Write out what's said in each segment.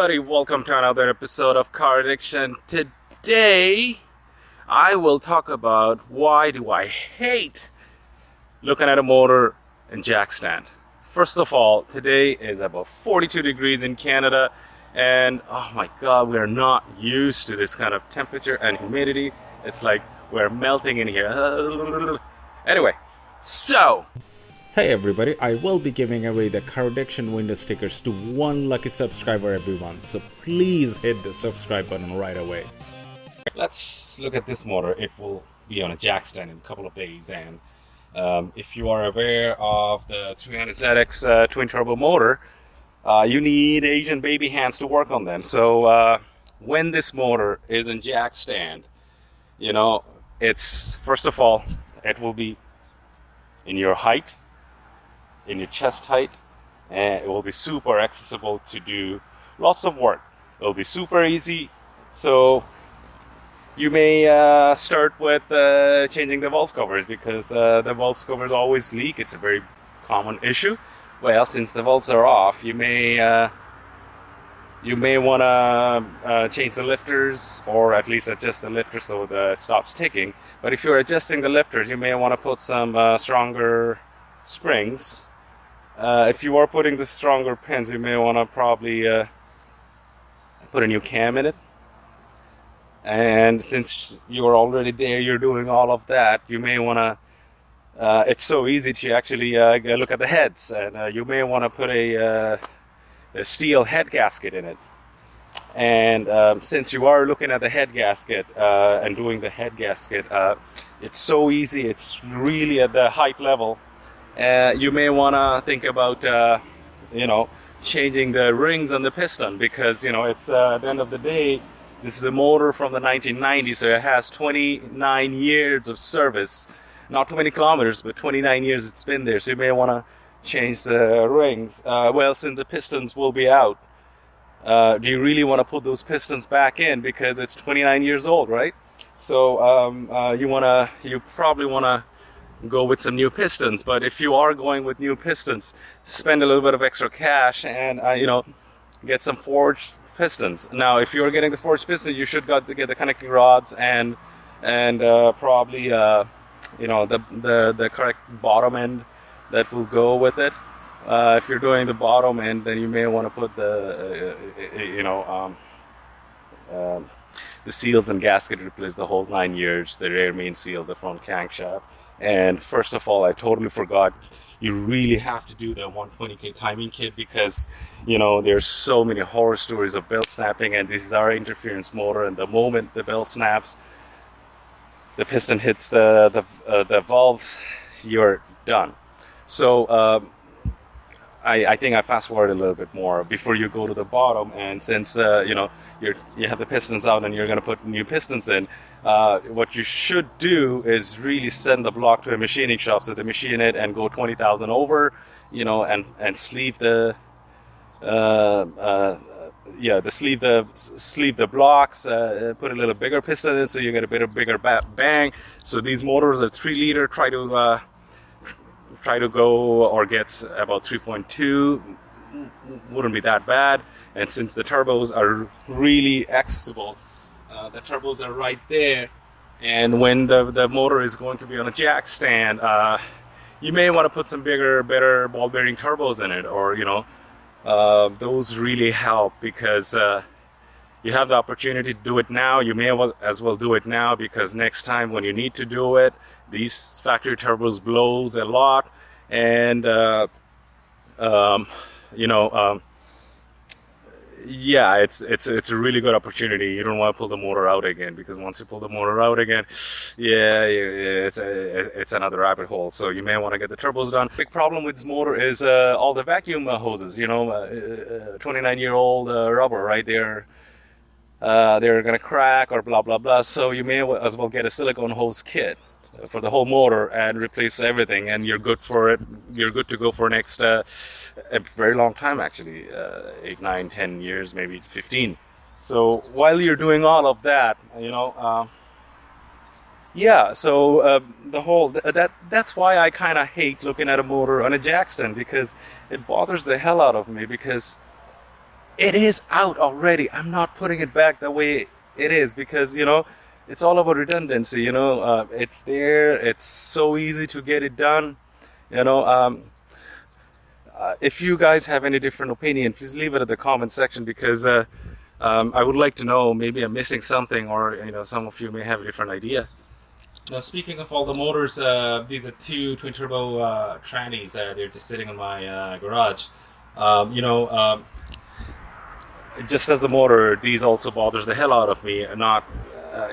everybody, welcome to another episode of Car Addiction. Today, I will talk about why do I hate looking at a motor and jack stand. First of all, today is about 42 degrees in Canada, and oh my god, we are not used to this kind of temperature and humidity. It's like we're melting in here. Anyway, so Hey everybody, I will be giving away the Car Addiction window stickers to one lucky subscriber every month, so please hit the subscribe button right away. let's look at this motor. It will be on a jack stand in a couple of days, and if you are aware of the 300ZX twin turbo motor, you need Asian baby hands to work on them. So when this motor is in jack stand, it's, first of all, it will be in your height, in your chest height, and it will be super accessible to do lots of work. It will be super easy. So you may start with changing the valve covers, because the valve covers always leak. It's a very common issue. Well, since the valves are off, you may want to change the lifters, or at least adjust the lifter so it stops ticking. But if you're adjusting the lifters, you may want to put some stronger springs. If you are putting the stronger pins, you may want to probably put a new cam in it. And since you're already there, you're doing all of that, you may want to, it's so easy to actually look at the heads, and you may want to put a steel head gasket in it. And since you are looking at the head gasket and doing the head gasket, it's so easy, it's really at the height level. You may want to think about, changing the rings on the piston, because, it's at the end of the day, this is a motor from the 1990s, so it has 29 years of service. Not 20 kilometers, but 29 years it's been there, so you may want to change the rings. Well, since the pistons will be out, do you really want to put those pistons back in, because it's 29 years old, right? So you probably want to go with some new pistons. But if you are going with new pistons, spend a little bit of extra cash and get some forged pistons. Now, if you're getting the forged pistons, you should get the connecting rods and probably the correct bottom end that will go with it. If you're doing the bottom end, then you may want to put the seals and gasket to replace the whole 9 years, the rear main seal, the front crankshaft. And first of all, I totally forgot, you really have to do the 120K timing kit, because there's so many horror stories of belt snapping, and this is our interference motor, and the moment the belt snaps, the piston hits the valves, you're done. So I think I fast forward a little bit more before you go to the bottom. And since you have the pistons out and you're going to put new pistons in, what you should do is really send the block to a machining shop, so they machine it and go 20,000 over, and sleeve the sleeve the blocks, put a little bigger piston in, so you get a bigger bang. So these motors are 3 liter. Try to go or get about 3.2, wouldn't be that bad. And since the turbos are really accessible, the turbos are right there, and when the motor is going to be on a jack stand, you may want to put some bigger, better ball bearing turbos in it, or those really help, because you have the opportunity to do it now. You may as well do it now, because next time when you need to do it, these factory turbos blows a lot, and yeah, it's a really good opportunity. You don't want to pull the motor out again, because once you pull the motor out again, it's another rabbit hole. So you may want to get the turbos done. Big problem with this motor is all the vacuum hoses. 29-year-old rubber, right? They're gonna crack or blah blah blah. So you may as well get a silicone hose kit for the whole motor and replace everything, and you're good for it. You're good to go for next a very long time, actually, 8, 9, 10 years, maybe 15. So while you're doing all of that, that's why I kind of hate looking at a motor on a jack stand, because it bothers the hell out of me, because it is out already. I'm not putting it back the way it is because, you know, it's all about redundancy. You know, it's there. It's so easy to get it done. You know, if you guys have any different opinion, please leave it in the comment section because I would like to know. Maybe I'm missing something, or you know, some of you may have a different idea. Now, speaking of all the motors, these are two twin turbo trannies. They're just sitting in my garage. You know, just as the motor, these also bothers the hell out of me. Not,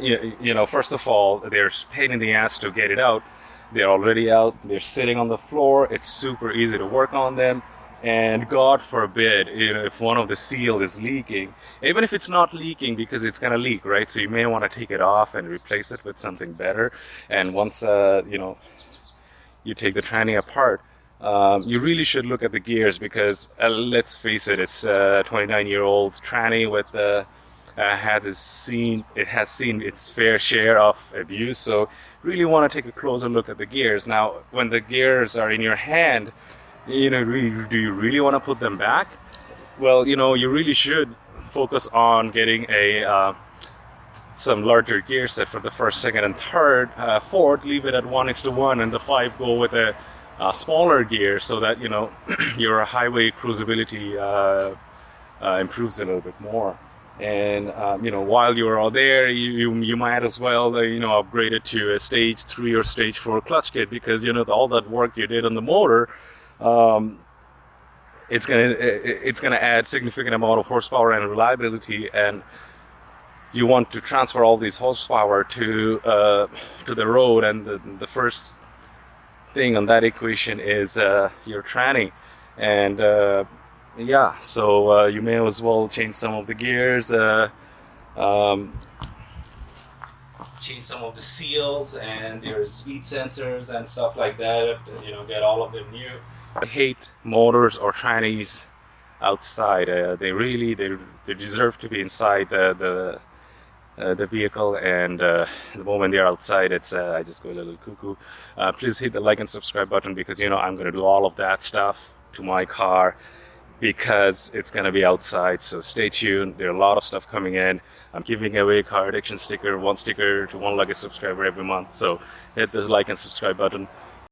you know, first of all, they're a pain in the ass to get it out. They're already out. They're sitting on the floor. It's super easy to work on them. And God forbid, you know, if one of the seal is leaking, even if it's not leaking because it's gonna leak, right? So you may want to take it off and replace it with something better. And once, you know, you take the tranny apart, you really should look at the gears because let's face it, it's a 29-year-old tranny with it has seen its fair share of abuse. So really want to take a closer look at the gears. Now, when the gears are in your hand, you know, do you really want to put them back? Well, you know, you really should focus on getting a some larger gear set for the first, second, and third. Fourth, leave it at 1:1, and the 5 go with a smaller gear so that, you know, your highway cruisability improves a little bit more. And you know, while you're all there, you might as well you know, upgrade it to a stage 3 or stage 4 clutch kit because, you know, all that work you did on the motor, it's gonna add significant amount of horsepower and reliability, and you want to transfer all these horsepower to the road, and the first thing on that equation is your tranny. And yeah, so you may as well change some of the gears, change some of the seals and your speed sensors and stuff like that. You know, get all of them new. I hate motors or trannies outside. They deserve to be inside the vehicle, and the moment they're outside, it's I just go a little cuckoo. Please hit the like and subscribe button because, you know, I'm gonna do all of that stuff to my car because it's gonna be outside. So stay tuned. There are a lot of stuff coming in. I'm giving away car addiction sticker, one sticker to one lucky subscriber every month. So hit this like and subscribe button.